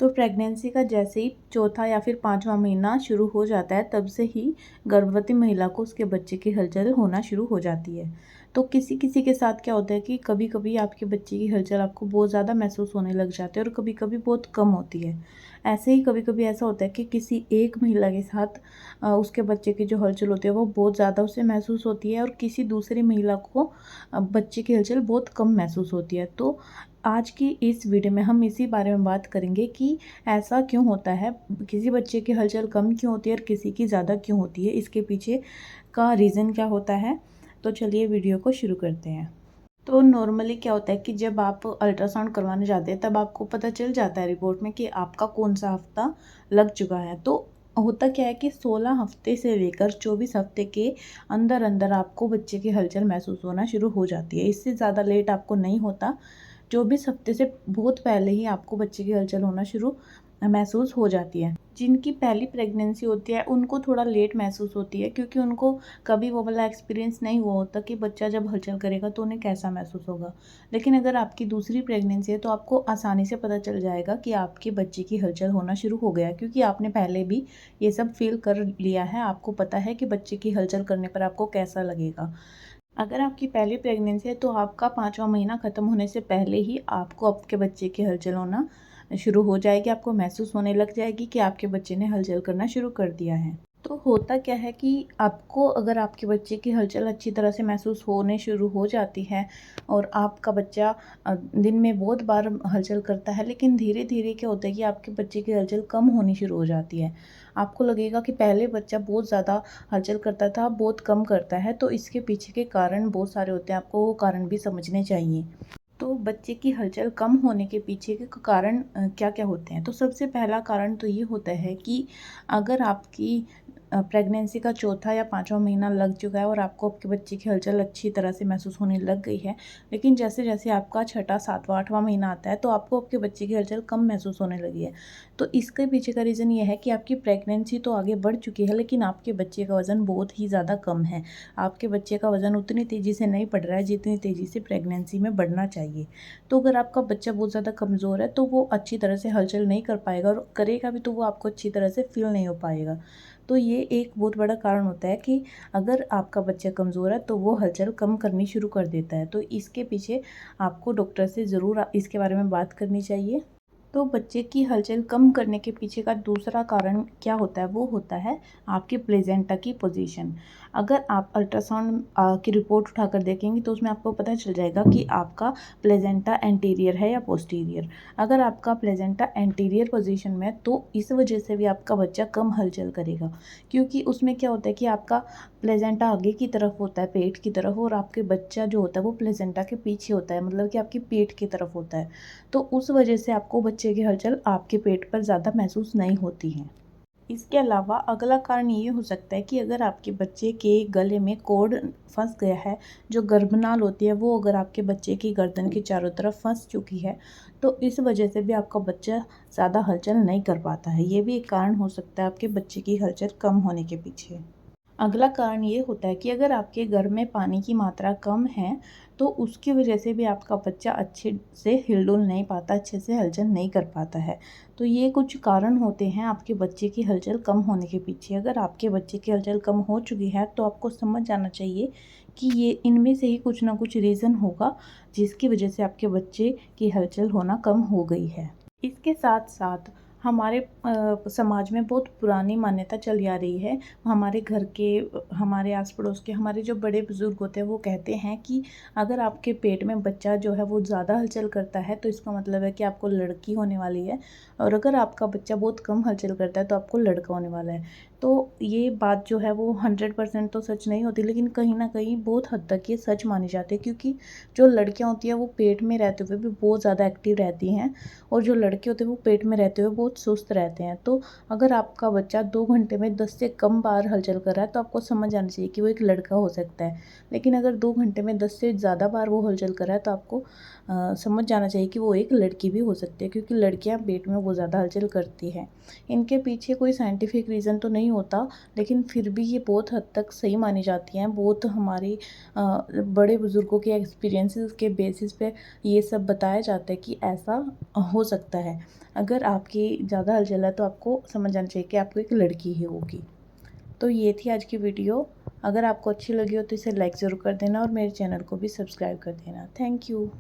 तो प्रेगनेंसी का जैसे ही चौथा या फिर पाँचवा महीना शुरू हो जाता है, तब से ही गर्भवती महिला को उसके बच्चे की हलचल होना शुरू हो जाती है। तो किसी किसी के साथ क्या होता है कि कभी कभी आपके बच्चे की हलचल आपको बहुत ज़्यादा महसूस होने लग जाती है और कभी कभी बहुत कम होती है। ऐसे ही कभी कभी ऐसा होता है कि किसी एक महिला के साथ उसके बच्चे की जो हलचल होती है वो बहुत ज़्यादा उसे महसूस होती है और किसी दूसरी महिला को बच्चे की हलचल बहुत कम महसूस होती है। तो आज की इस वीडियो में हम इसी बारे में बात करेंगे कि ऐसा क्यों होता है, किसी बच्चे की हलचल कम क्यों होती है और किसी की ज़्यादा क्यों होती है, इसके पीछे का रीज़न क्या होता है। तो चलिए वीडियो को शुरू करते हैं। तो नॉर्मली क्या होता है कि जब आप अल्ट्रासाउंड करवाने जाते हैं तब आपको पता चल जाता है रिपोर्ट में कि आपका कौन सा हफ्ता लग चुका है। तो होता क्या है कि 16 हफ्ते से लेकर 24 हफ्ते के अंदर अंदर आपको बच्चे की हलचल महसूस होना शुरू हो जाती है। इससे ज़्यादा लेट आपको नहीं होता। 24 हफ्ते से बहुत पहले ही आपको बच्चे की हलचल होना शुरू महसूस हो जाती है। जिनकी पहली प्रेगनेंसी होती है उनको थोड़ा लेट महसूस होती है, क्योंकि उनको कभी वो वाला एक्सपीरियंस नहीं हुआ होता कि बच्चा जब हलचल करेगा तो उन्हें कैसा महसूस होगा। लेकिन अगर आपकी दूसरी प्रेगनेंसी है तो आपको आसानी से पता चल जाएगा कि आपके बच्चे की हलचल होना शुरू हो गया, क्योंकि आपने पहले भी ये सब फील कर लिया है। आपको पता है कि बच्चे की हलचल करने पर आपको कैसा लगेगा। अगर आपकी पहली प्रेगनेंसी है तो आपका पाँचवा महीना ख़त्म होने से पहले ही आपको आपके बच्चे की हलचल होना शुरू हो जाएगी। आपको महसूस होने लग जाएगी कि आपके बच्चे ने हलचल करना शुरू कर दिया है। तो होता क्या है कि आपको, अगर आपके बच्चे की हलचल अच्छी तरह से महसूस होने शुरू हो जाती है और आपका बच्चा दिन में बहुत बार हलचल करता है, लेकिन धीरे धीरे क्या होता है कि आपके बच्चे की हलचल कम होनी शुरू हो जाती है। आपको लगेगा कि पहले बच्चा बहुत ज़्यादा हलचल करता था, बहुत कम करता है। तो इसके पीछे के कारण बहुत सारे होते हैं, आपको वो कारण भी समझने चाहिए। तो बच्चे की हलचल कम होने के पीछे के कारण क्या क्या होते हैं। तो सबसे पहला कारण तो ये होता है कि अगर आपकी प्रेगनेंसी का चौथा या पाँचवा महीना लग चुका है और आपको आपके बच्चे की हलचल अच्छी तरह से महसूस होने लग गई है, लेकिन जैसे जैसे आपका छठा सातवां आठवां महीना आता है तो आपको आपके बच्चे की हलचल कम महसूस होने लगी है। तो इसके पीछे का रीज़न ये है कि आपकी प्रेगनेंसी तो आगे बढ़ चुकी है, लेकिन आपके बच्चे का वज़न बहुत ही ज़्यादा कम है। आपके बच्चे का वज़न उतनी तेज़ी से नहीं बढ़ रहा है जितनी तेज़ी से प्रेगनेंसी में बढ़ना चाहिए। तो अगर आपका बच्चा बहुत ज़्यादा कमज़ोर है तो वो अच्छी तरह से हलचल नहीं कर पाएगा, और करेगा भी तो वो आपको अच्छी तरह से फ़ील नहीं हो पाएगा। तो ये एक बहुत बड़ा कारण होता है कि अगर आपका बच्चा कमज़ोर है तो वो हलचल कम करनी शुरू कर देता है। तो इसके पीछे आपको डॉक्टर से ज़रूर इसके बारे में बात करनी चाहिए। तो बच्चे की हलचल कम करने के पीछे का दूसरा कारण क्या होता है, वो होता है आपके प्लेज़ेंटा की पोजीशन। अगर आप अल्ट्रासाउंड की रिपोर्ट उठाकर देखेंगे तो उसमें आपको पता चल जाएगा कि आपका प्लेज़ेंटा एंटीरियर है या पोस्टीरियर। अगर आपका प्लेज़ेंटा एंटीरियर पोजीशन में है तो इस वजह से भी आपका बच्चा कम हलचल करेगा, क्योंकि उसमें क्या होता है कि आपका प्लेज़ेंटा आगे की तरफ होता है, पेट की तरफ, और आपके बच्चा जो होता है वो प्लेज़ेंटा के पीछे होता है, मतलब कि आपकी पीठ की तरफ होता है। तो उस वजह से आपको बच्चे की हलचल आपके पेट पर ज़्यादा महसूस नहीं होती है। इसके अलावा अगला कारण ये हो सकता है कि अगर आपके बच्चे के गले में कॉर्ड फंस गया है, जो गर्भनाल होती है वो अगर आपके बच्चे की गर्दन के चारों तरफ फंस चुकी है, तो इस वजह से भी आपका बच्चा ज़्यादा हलचल नहीं कर पाता है। ये भी एक कारण हो सकता है आपके बच्चे की हलचल कम होने के पीछे। अगला कारण ये होता है कि अगर आपके घर में पानी की मात्रा कम है तो उसकी वजह से भी आपका बच्चा अच्छे से हिल-डुल नहीं पाता, अच्छे से हलचल नहीं कर पाता है। तो ये कुछ कारण होते हैं आपके बच्चे की हलचल कम होने के पीछे। अगर आपके बच्चे की हलचल कम हो चुकी है तो आपको समझ जाना चाहिए कि ये इनमें से ही कुछ ना कुछ रीज़न होगा जिसकी वजह से आपके बच्चे की हलचल होना कम हो गई है। इसके साथ-साथ हमारे समाज में बहुत पुरानी मान्यता चली आ रही है। हमारे घर के, हमारे आस-पड़ोस के, हमारे जो बड़े बुज़ुर्ग होते हैं वो कहते हैं कि अगर आपके पेट में बच्चा जो है वो ज़्यादा हलचल करता है तो इसका मतलब है कि आपको लड़की होने वाली है, और अगर आपका बच्चा बहुत कम हलचल करता है तो आपको लड़का होने वाला है। तो ये बात जो है वो 100% तो सच नहीं होती, लेकिन कहीं न कहीं बहुत हद तक ये सच मानी जाती है, क्योंकि जो लड़कियाँ होती हैं वो पेट में रहते हुए भी बहुत ज़्यादा एक्टिव रहती हैं, और जो लड़के होते हैं वो पेट में रहते हुए बहुत सुस्त रहते हैं। तो अगर आपका बच्चा 2 घंटे में 10 से कम बार हलचल कर रहा है तो आपको समझ आना चाहिए कि वो एक लड़का हो सकता है। लेकिन अगर 2 घंटे में 10 से ज़्यादा बार वो हलचल कर रहा है तो आपको समझ जाना चाहिए कि वो एक लड़की भी हो सकती है, क्योंकि लड़कियाँ पेट में बहुत ज़्यादा हलचल करती हैं। इनके पीछे कोई साइंटिफिक रीज़न तो नहीं नहीं होता, लेकिन फिर भी ये बहुत हद तक सही मानी जाती हैं। बहुत हमारे बड़े बुज़ुर्गों के एक्सपीरियंसेस के बेसिस पे ये सब बताया जाता है कि ऐसा हो सकता है। अगर आपकी ज़्यादा हलचल है तो आपको समझ जाना चाहिए कि आपको एक लड़की ही होगी। तो ये थी आज की वीडियो। अगर आपको अच्छी लगी हो तो इसे लाइक ज़रूर कर देना और मेरे चैनल को भी सब्सक्राइब कर देना। Thank you.